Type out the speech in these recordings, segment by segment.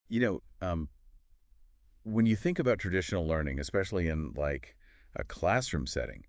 You know, when you think about traditional learning, especially in like a classroom setting,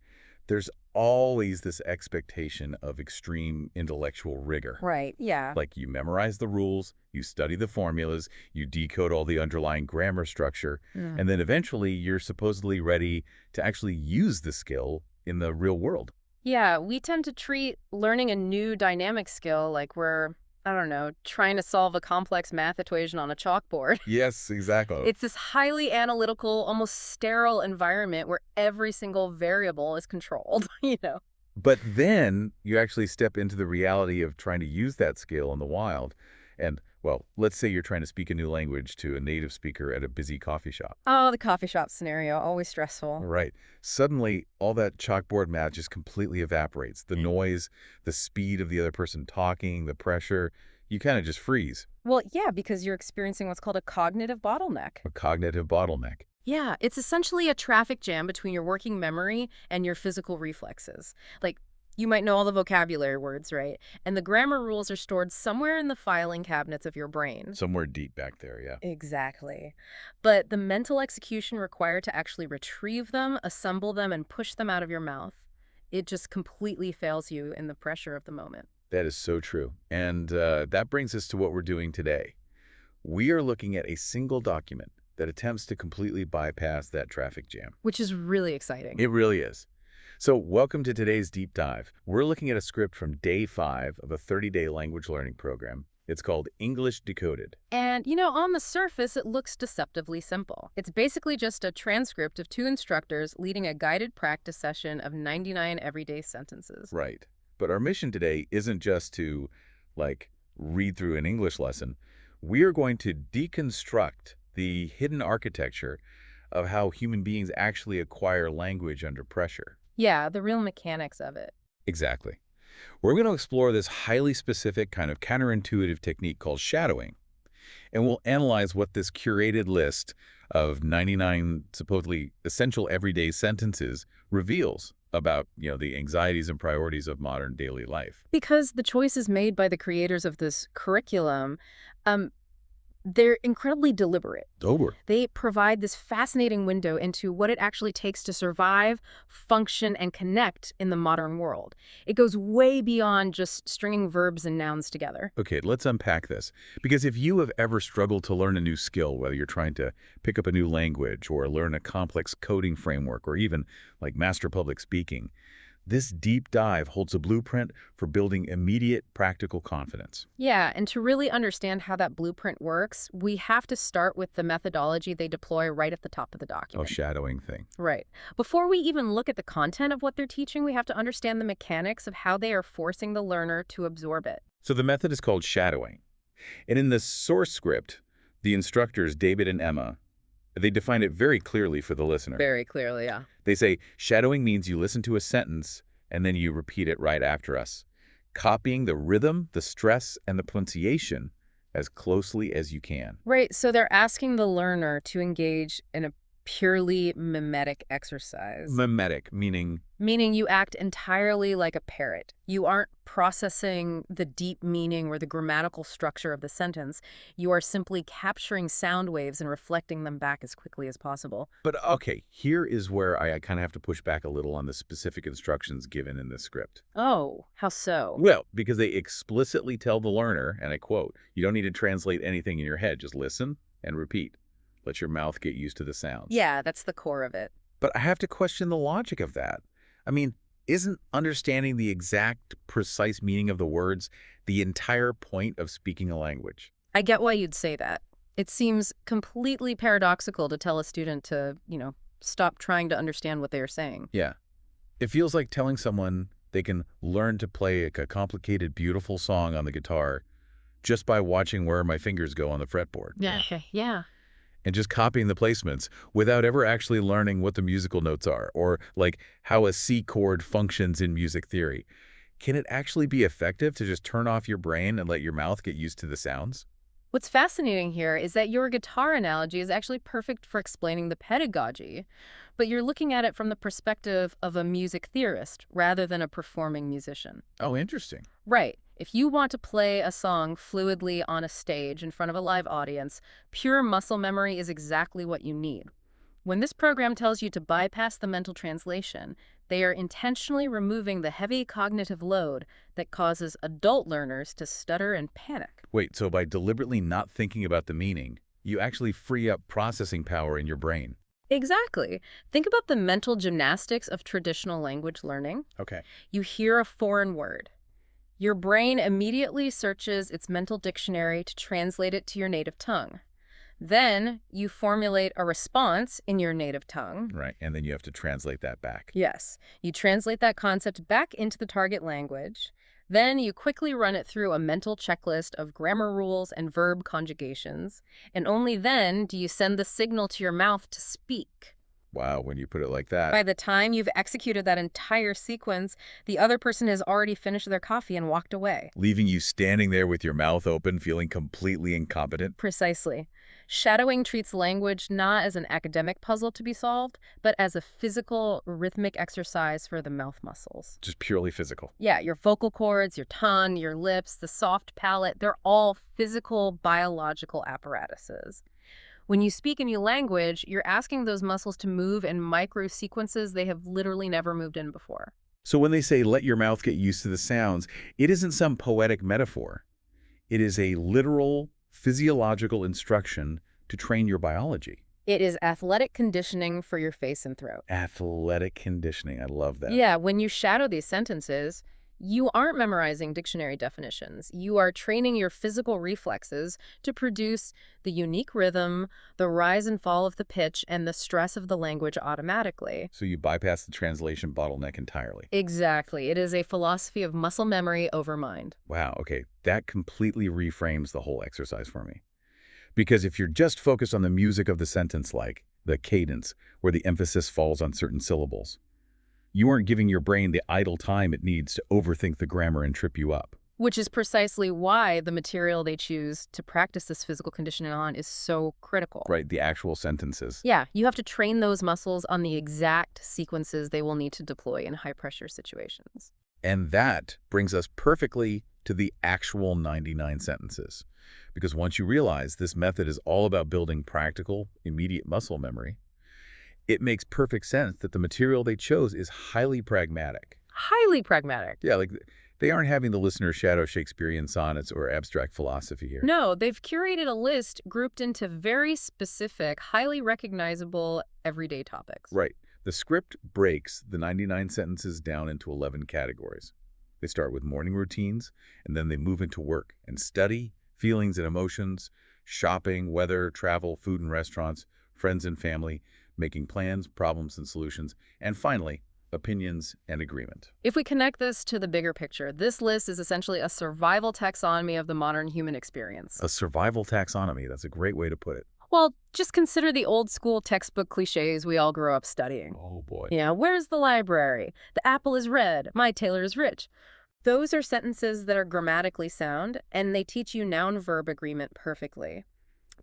there's always this expectation of extreme intellectual rigor. Right, yeah. Like you memorize the rules, you study the formulas, you decode all the underlying grammar structure, Mm. and then eventually you're supposedly ready to actually use the skill in the real world. Yeah, we tend to treat learning a new dynamic skill like we're, I don't know, trying to solve a complex math equation on a chalkboard. Yes, exactly. It's this highly analytical, almost sterile environment where every single variable is controlled, you know? But then you actually step into the reality of trying to use that skill in the wild. And, well, let's say you're trying to speak a new language to a native speaker at a busy coffee shop. Oh, the coffee shop scenario, always stressful. Right. Suddenly, all that chalkboard math just completely evaporates. The noise, the speed of the other person talking, the pressure, you kind of just freeze. Well, yeah, because you're experiencing what's called a cognitive bottleneck. A cognitive bottleneck. Yeah, it's essentially a traffic jam between your working memory and your physical reflexes. Like, you might know all the vocabulary words, right? And the grammar rules are stored somewhere in the filing cabinets of your brain. Somewhere deep back there, yeah. Exactly. But the mental execution required to actually retrieve them, assemble them, and push them out of your mouth, it just completely fails you in the pressure of the moment. That is so true. And that brings us to what we're doing today. We are looking at a single document that attempts to completely bypass that traffic jam. Which is really exciting. It really is. So welcome to today's deep dive. We're looking at a script from day 5 of a 30-day language learning program. It's called English Decoded. And, you know, on the surface, it looks deceptively simple. It's basically just a transcript of 2 instructors leading a guided practice session of 99 everyday sentences. Right. But our mission today isn't just to, like, read through an English lesson. We are going to deconstruct the hidden architecture of how human beings actually acquire language under pressure. Yeah, the real mechanics of it. Exactly. We're going to explore this highly specific kind of counterintuitive technique called shadowing. And we'll analyze what this curated list of 99 supposedly essential everyday sentences reveals about, the anxieties and priorities of modern daily life. Because the choices made by the creators of this curriculum, um, they're incredibly deliberate. Over. They provide this fascinating window into what it actually takes to survive, function, and connect in the modern world. It goes way beyond just stringing verbs and nouns together. Okay, let's unpack this. Because if you have ever struggled to learn a new skill, whether you're trying to pick up a new language or learn a complex coding framework or even like master public speaking, this deep dive holds a blueprint for building immediate practical confidence. Yeah, and to really understand how that blueprint works, we have to start with the methodology they deploy right at the top of the Oh, document. shadowing thing. Right. Before we even look at the content of what they're teaching, we have to understand the mechanics of how they are forcing the learner to absorb it. So the method is called shadowing. And in the source script, the instructors, David and Emma, they define it very clearly for the listener. Very clearly, yeah. They say, shadowing means you listen to a sentence and then you repeat it right after us, copying the rhythm, the stress, and the pronunciation as closely as you can. Right, so they're asking the learner to engage in a purely mimetic exercise. Mimetic, meaning Meaning you act entirely like a parrot. You aren't processing the deep meaning or the grammatical structure of the sentence. You are simply capturing sound waves and reflecting them back as quickly as possible. But okay, here is where I kind of have to push back a little on the specific instructions given in this script. Oh, how so? Well, because they explicitly tell the learner, and I quote, you don't need to translate anything in your head, just listen and repeat. Let your mouth get used to the sounds. Yeah, that's the core of it. But I have to question the logic of that. I mean, isn't understanding the exact, precise meaning of the words the entire point of speaking a language? I get why you'd say that. It seems completely paradoxical to tell a student to, stop trying to understand what they are saying. Yeah. It feels like telling someone they can learn to play a complicated, beautiful song on the guitar just by watching where my fingers go on the fretboard. Yeah. And just copying the placements without ever actually learning what the musical notes are or like how a C chord functions in music theory. Can it actually be effective to just turn off your brain and let your mouth get used to the sounds? What's fascinating here is that your guitar analogy is actually perfect for explaining the pedagogy, but you're looking at it from the perspective of a music theorist rather than a performing musician. Oh, interesting. Right. If you want to play a song fluidly on a stage in front of a live audience, pure muscle memory is exactly what you need. When this program tells you to bypass the mental translation, they are intentionally removing the heavy cognitive load that causes adult learners to stutter and panic. Wait, so by deliberately not thinking about the meaning, you actually free up processing power in your brain? Exactly. Think about the mental gymnastics of traditional language learning. Okay. You hear a foreign word. Your brain immediately searches its mental dictionary to translate it to your native tongue. Then you formulate a response in your native tongue. Right, and then you have to translate that back. Yes, you translate that concept back into the target language. Then you quickly run it through a mental checklist of grammar rules and verb conjugations. And only then do you send the signal to your mouth to speak. Wow, when you put it like that. By the time you've executed that entire sequence, the other person has already finished their coffee and walked away. Leaving you standing there with your mouth open, feeling completely incompetent? Precisely. Shadowing treats language not as an academic puzzle to be solved, but as a physical, rhythmic exercise for the mouth muscles. Just purely physical. Yeah, your vocal cords, your tongue, your lips, the soft palate, they're all physical, biological apparatuses. When you speak a new language, you're asking those muscles to move in micro sequences they have literally never moved in before. So when they say let your mouth get used to the sounds, it isn't some poetic metaphor. It is a literal, physiological instruction to train your biology. It is athletic conditioning for your face and throat. Athletic conditioning. I love that. Yeah, when you shadow these sentences, you aren't memorizing dictionary definitions. You are training your physical reflexes to produce the unique rhythm, the rise and fall of the pitch, and the stress of the language automatically. So you bypass the translation bottleneck entirely. Exactly. It is a philosophy of muscle memory over mind. Wow, okay. That completely reframes the whole exercise for me. Because if you're just focused on the music of the sentence, like the cadence, where the emphasis falls on certain syllables, you aren't giving your brain the idle time it needs to overthink the grammar and trip you up. Which is precisely why the material they choose to practice this physical conditioning on is so critical. Right, the actual sentences. Yeah, you have to train those muscles on the exact sequences they will need to deploy in high-pressure situations. And that brings us perfectly to the actual 99 sentences. Because once you realize this method is all about building practical, immediate muscle memory, it makes perfect sense that the material they chose is highly pragmatic. Highly pragmatic. Yeah, like they aren't having the listener shadow Shakespearean sonnets or abstract philosophy here. No, they've curated a list grouped into very specific, highly recognizable, everyday topics. Right. The script breaks the 99 sentences down into 11 categories. They start with morning routines, and then they move into work and study, feelings and emotions, shopping, weather, travel, food and restaurants, friends and family, making plans, problems and solutions, and finally, opinions and agreement. If we connect this to the bigger picture, this list is essentially a survival taxonomy of the modern human experience. A survival taxonomy, that's a great way to put it. Well, just consider the old school textbook cliches we all grew up studying. Oh boy. Yeah, where's the library? The apple is red. My tailor is rich. Those are sentences that are grammatically sound, and they teach you noun-verb agreement perfectly.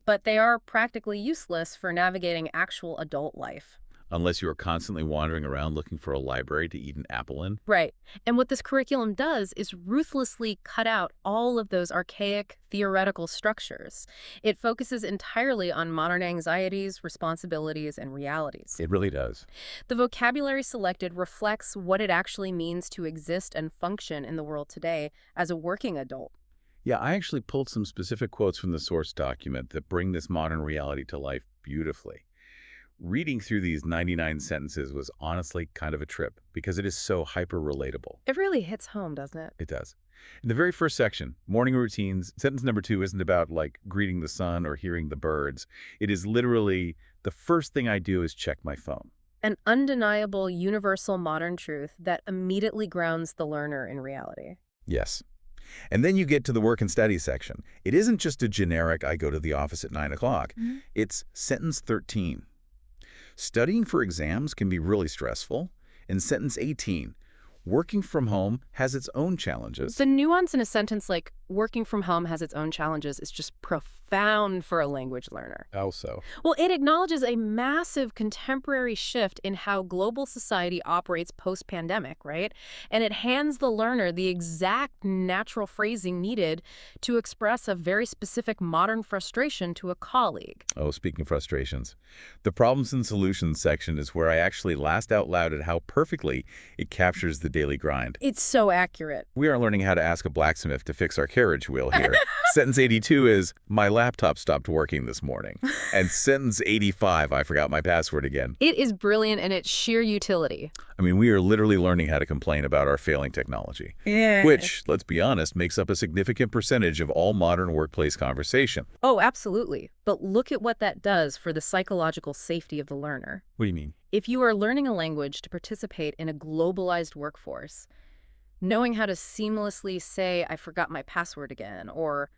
But they are practically useless for navigating actual adult life. Unless you are constantly wandering around looking for a library to eat an apple in. Right. And what this curriculum does is ruthlessly cut out all of those archaic theoretical structures. It focuses entirely on modern anxieties, responsibilities, and realities. It really does. The vocabulary selected reflects what it actually means to exist and function in the world today as a working adult. Yeah, I actually pulled some specific quotes from the source document that bring this modern reality to life beautifully. Reading through these 99 sentences was honestly kind of a trip because it is so hyper-relatable. It really hits home, doesn't it? It does. In the very first section, morning routines, sentence number 2 isn't about like greeting the sun or hearing the birds. It is literally the first thing I do is check my phone. An undeniable, universal modern truth that immediately grounds the learner in reality. Yes. And then you get to the work and study section. It isn't just a generic, I go to the office at 9 o'clock. It's sentence 13. Studying for exams can be really stressful. In sentence 18, working from home has its own challenges. The nuance in a sentence like, working from home has its own challenges is just profound for a language learner. How so? Well, it acknowledges a massive contemporary shift in how global society operates post-pandemic, right? And it hands the learner the exact natural phrasing needed to express a very specific modern frustration to a colleague. Oh, speaking of frustrations, the problems and solutions section is where I actually laughed out loud at how perfectly it captures the daily grind. It's so accurate. We are learning how to ask a blacksmith to fix our carriage wheel here. Sentence 82 is, my laptop stopped working this morning. And sentence 85, I forgot my password again. It is brilliant in its sheer utility. I mean, we are literally learning how to complain about our failing technology. Yeah. Which, let's be honest, makes up a significant percentage of all modern workplace conversation. Oh, absolutely. But look at what that does for the psychological safety of the learner. What do you mean? If you are learning a language to participate in a globalized workforce, knowing how to seamlessly say, I forgot my password again, or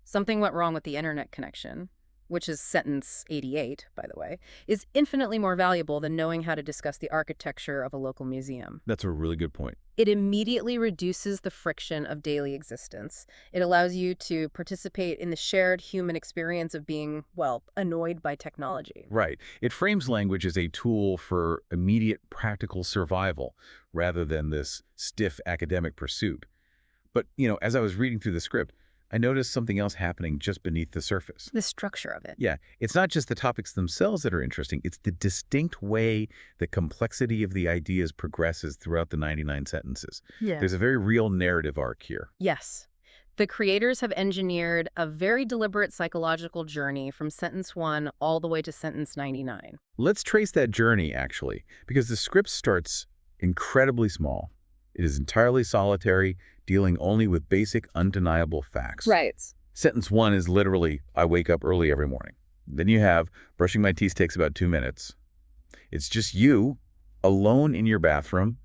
something went wrong with the internet connection, which is sentence 88, by the way, is infinitely more valuable than knowing how to discuss the architecture of a local museum. That's a really good point. It immediately reduces the friction of daily existence. It allows you to participate in the shared human experience of being, well, annoyed by technology. Right. It frames language as a tool for immediate practical survival rather than this stiff academic pursuit. But, as I was reading through the script, I noticed something else happening just beneath the surface. The structure of it. Yeah, it's not just the topics themselves that are interesting. It's the distinct way the complexity of the ideas progresses throughout the 99 sentences. Yeah. There's a very real narrative arc here. Yes. The creators have engineered a very deliberate psychological journey from sentence 1 all the way to sentence 99. Let's trace that journey, actually, because the script starts incredibly small. It is entirely solitary, dealing only with basic, undeniable facts. Right. Sentence 1 is literally, I wake up early every morning. Then you have, brushing my teeth takes about 2 minutes. It's just you, alone in your bathroom,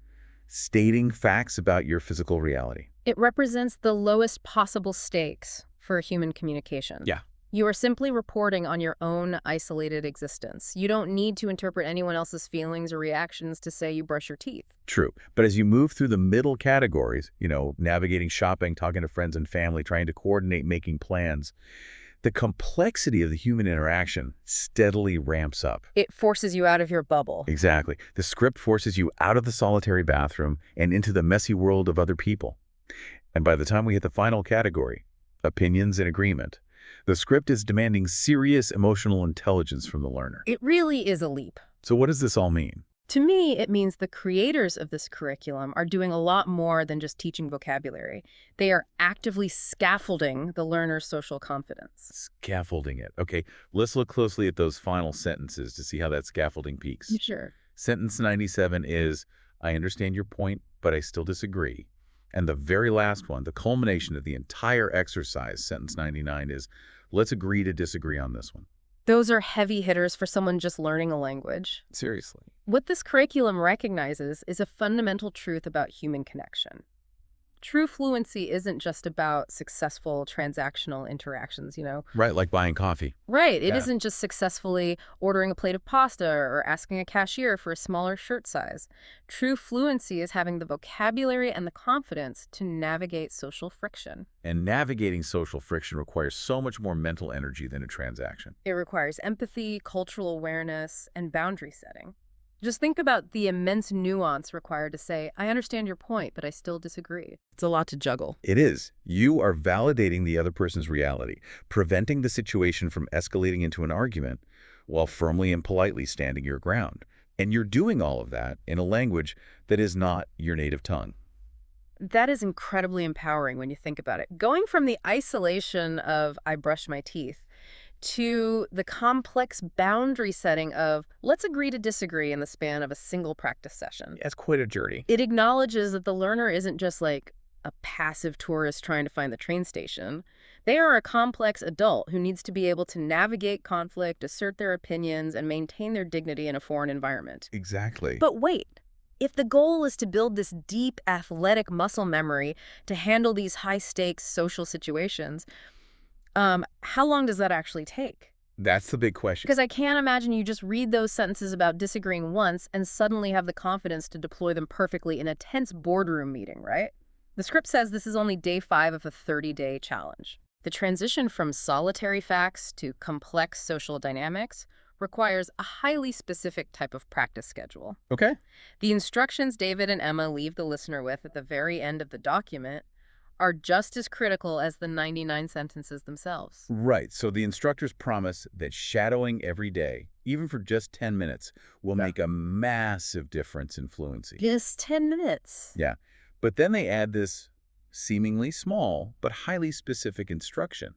stating facts about your physical reality. It represents the lowest possible stakes for human communication. Yeah. You are simply reporting on your own isolated existence. You don't need to interpret anyone else's feelings or reactions to say you brush your teeth. True. But as you move through the middle categories, navigating shopping, talking to friends and family, trying to coordinate making plans, the complexity of the human interaction steadily ramps up. It forces you out of your bubble. Exactly. The script forces you out of the solitary bathroom and into the messy world of other people. And by the time we hit the final category, opinions and agreement, the script is demanding serious emotional intelligence from the learner. It really is a leap. So what does this all mean? To me, it means the creators of this curriculum are doing a lot more than just teaching vocabulary. They are actively scaffolding the learner's social confidence. Scaffolding it. Okay, let's look closely at those final sentences to see how that scaffolding peaks. Sure. Sentence 97 is, I understand your point, but I still disagree. And the very last one, the culmination of the entire exercise, sentence 99, is, let's agree to disagree on this one. Those are heavy hitters for someone just learning a language. Seriously. What this curriculum recognizes is a fundamental truth about human connection. True fluency isn't just about successful transactional interactions, Right, like buying coffee. Right. It Yeah. isn't just successfully ordering a plate of pasta or asking a cashier for a smaller shirt size. True fluency is having the vocabulary and the confidence to navigate social friction. And navigating social friction requires so much more mental energy than a transaction. It requires empathy, cultural awareness, and boundary setting. Just think about the immense nuance required to say, I understand your point, but I still disagree. It's a lot to juggle. It is. You are validating the other person's reality, preventing the situation from escalating into an argument while firmly and politely standing your ground. And you're doing all of that in a language that is not your native tongue. That is incredibly empowering when you think about it. Going from the isolation of I brush my teeth to the complex boundary setting of let's agree to disagree in the span of a single practice session. That's quite a journey. It acknowledges that the learner isn't just like a passive tourist trying to find the train station. They are a complex adult who needs to be able to navigate conflict, assert their opinions, and maintain their dignity in a foreign environment. Exactly. But wait. If the goal is to build this deep athletic muscle memory to handle these high-stakes social situations, how long does that actually take? That's the big question. Because I can't imagine you just read those sentences about disagreeing once and suddenly have the confidence to deploy them perfectly in a tense boardroom meeting, right? The script says this is only day 5 of a 30-day challenge. The transition from solitary facts to complex social dynamics requires a highly specific type of practice schedule. Okay. The instructions David and Emma leave the listener with at the very end of the document are just as critical as the 99 sentences themselves. Right. So the instructors promise that shadowing every day, even for just 10 minutes, will make a massive difference in fluency. Just 10 minutes. Yeah. But then they add this seemingly small but highly specific instruction.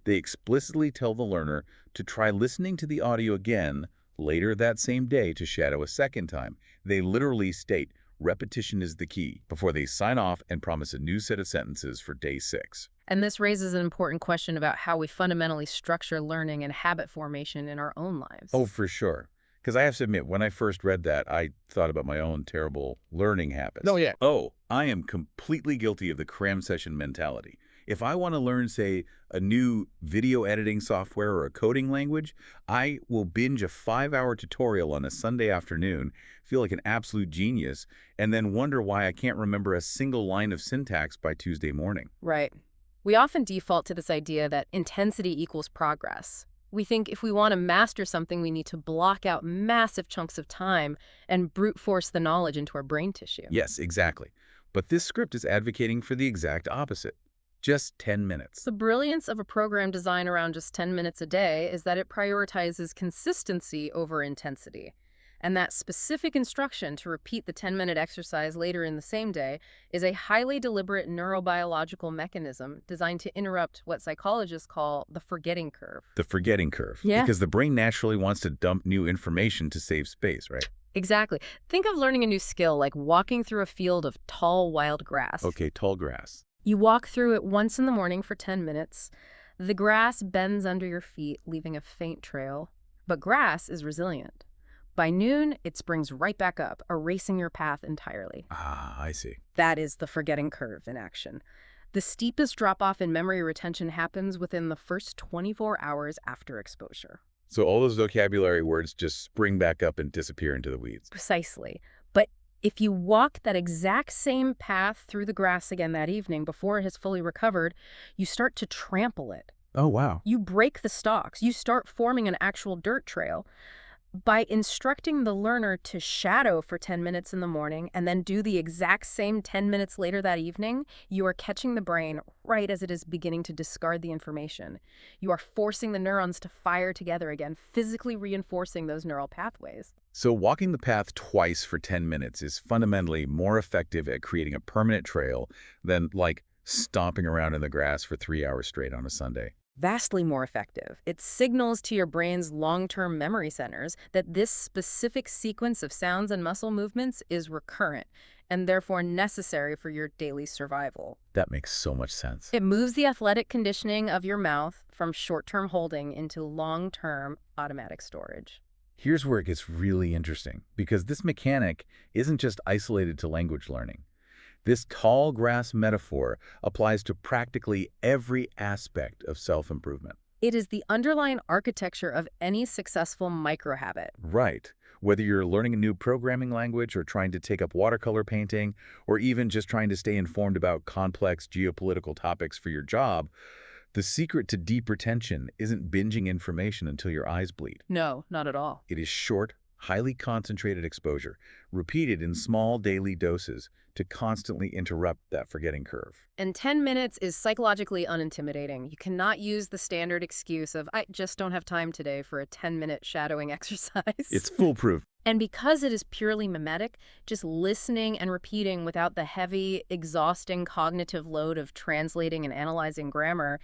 They explicitly tell the learner to try listening to the audio again later that same day to shadow a second time. They literally state repetition is the key before they sign off and promise a new set of sentences for day 6. And this raises an important question about how we fundamentally structure learning and habit formation in our own lives. Oh, for sure. Because I have to admit, when I first read that, I thought about my own terrible learning habits. Oh, yeah. Oh, I am completely guilty of the cram session mentality. If I want to learn, say, a new video editing software or a coding language, I will binge a 5-hour tutorial on a Sunday afternoon, feel like an absolute genius, and then wonder why I can't remember a single line of syntax by Tuesday morning. Right. We often default to this idea that intensity equals progress. We think if we want to master something, we need to block out massive chunks of time and brute force the knowledge into our brain tissue. Yes, exactly. But this script is advocating for the exact opposite. Just 10 minutes. The brilliance of a program designed around just 10 minutes a day is that it prioritizes consistency over intensity. And that specific instruction to repeat the 10-minute exercise later in the same day is a highly deliberate neurobiological mechanism designed to interrupt what psychologists call the forgetting curve. The forgetting curve. Yeah. Because the brain naturally wants to dump new information to save space, right? Exactly. Think of learning a new skill like walking through a field of tall, wild grass. Okay, tall grass. You walk through it once in the morning for 10 minutes. The grass bends under your feet, leaving a faint trail. But grass is resilient. By noon, it springs right back up, erasing your path entirely. Ah, I see. That is the forgetting curve in action. The steepest drop-off in memory retention happens within the first 24 hours after exposure. So all those vocabulary words just spring back up and disappear into the weeds. Precisely. But if you walk that exact same path through the grass again that evening before it has fully recovered, you start to trample it. Oh, wow. You break the stalks. You start forming an actual dirt trail. By instructing the learner to shadow for 10 minutes in the morning and then do the exact same 10 minutes later that evening, you are catching the brain right as it is beginning to discard the information. You are forcing the neurons to fire together again, physically reinforcing those neural pathways. So walking the path twice for 10 minutes is fundamentally more effective at creating a permanent trail than, like, stomping around in the grass for 3 hours straight on a Sunday. Vastly more effective. It signals to your brain's long-term memory centers that this specific sequence of sounds and muscle movements is recurrent and therefore necessary for your daily survival. That makes so much sense. It moves the athletic conditioning of your mouth from short-term holding into long-term automatic storage. Here's where it gets really interesting, because this mechanic isn't just isolated to language learning. This tall grass metaphor applies to practically every aspect of self-improvement. It is the underlying architecture of any successful microhabit. Right. Whether you're learning a new programming language or trying to take up watercolor painting, or even just trying to stay informed about complex geopolitical topics for your job, the secret to deep retention isn't binging information until your eyes bleed. No, not at all. It is short, highly concentrated exposure, repeated in small daily doses to constantly interrupt that forgetting curve. And 10 minutes is psychologically unintimidating. You cannot use the standard excuse of, I just don't have time today for a 10-minute shadowing exercise. It's foolproof. And because it is purely mimetic, just listening and repeating without the heavy, exhausting cognitive load of translating and analyzing grammar,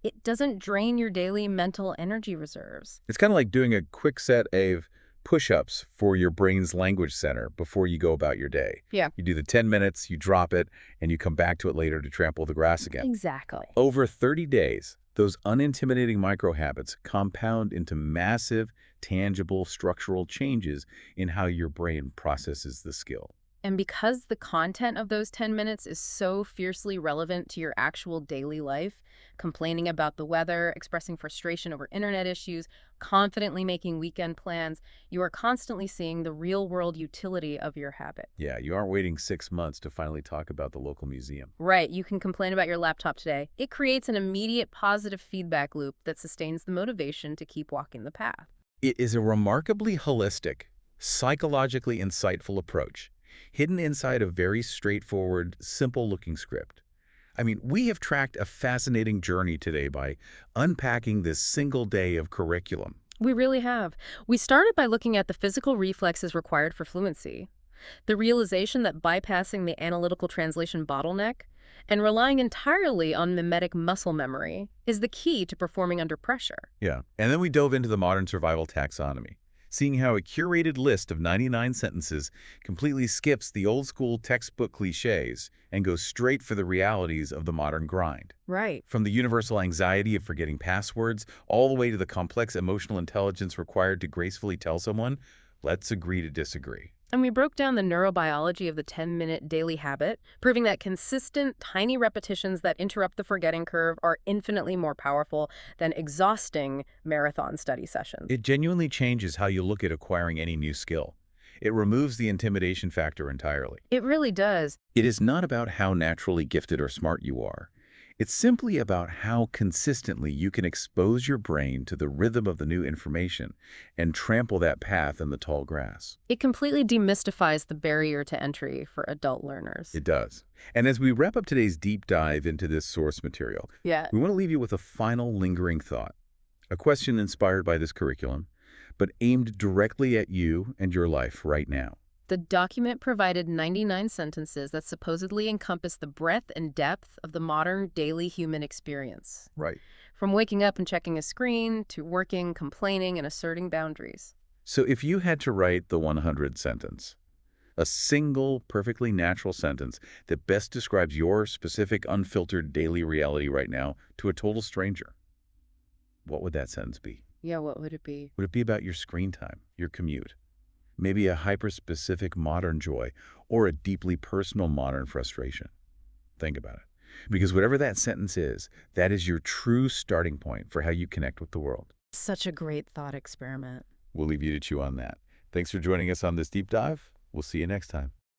it doesn't drain your daily mental energy reserves. It's kind of like doing a quick set of push-ups for your brain's language center before you go about your day. Yeah. You do the 10 minutes, you drop it, and you come back to it later to trample the grass again. Exactly. Over 30 days, those unintimidating micro-habits compound into massive, tangible, structural changes in how your brain processes the skill. And because the content of those 10 minutes is so fiercely relevant to your actual daily life, complaining about the weather, expressing frustration over internet issues, confidently making weekend plans, you are constantly seeing the real-world utility of your habit. Yeah, you aren't waiting 6 months to finally talk about the local museum. Right, you can complain about your laptop today. It creates an immediate positive feedback loop that sustains the motivation to keep walking the path. It is a remarkably holistic, psychologically insightful approach, hidden inside a very straightforward, simple-looking script. I mean, we have tracked a fascinating journey today by unpacking this single day of curriculum. We really have. We started by looking at the physical reflexes required for fluency, the realization that bypassing the analytical translation bottleneck and relying entirely on mimetic muscle memory is the key to performing under pressure. Yeah. And then we dove into the modern survival taxonomy, seeing how a curated list of 99 sentences completely skips the old-school textbook cliches and goes straight for the realities of the modern grind. Right. From the universal anxiety of forgetting passwords all the way to the complex emotional intelligence required to gracefully tell someone, let's agree to disagree. And we broke down the neurobiology of the 10-minute daily habit, proving that consistent, tiny repetitions that interrupt the forgetting curve are infinitely more powerful than exhausting marathon study sessions. It genuinely changes how you look at acquiring any new skill. It removes the intimidation factor entirely. It really does. It is not about how naturally gifted or smart you are. It's simply about how consistently you can expose your brain to the rhythm of the new information and trample that path in the tall grass. It completely demystifies the barrier to entry for adult learners. It does. And as we wrap up today's deep dive into this source material, Yeah. we want to leave you with a final lingering thought, a question inspired by this curriculum, but aimed directly at you and your life right now. The document provided 99 sentences that supposedly encompass the breadth and depth of the modern daily human experience. Right. From waking up and checking a screen to working, complaining, and asserting boundaries. So if you had to write the 100 sentence, a single, perfectly natural sentence that best describes your specific, unfiltered daily reality right now to a total stranger, what would that sentence be? Yeah, what would it be? Would it be about your screen time, your commute? Maybe a hyper-specific modern joy or a deeply personal modern frustration? Think about it. Because whatever that sentence is, that is your true starting point for how you connect with the world. Such a great thought experiment. We'll leave you to chew on that. Thanks for joining us on this deep dive. We'll see you next time.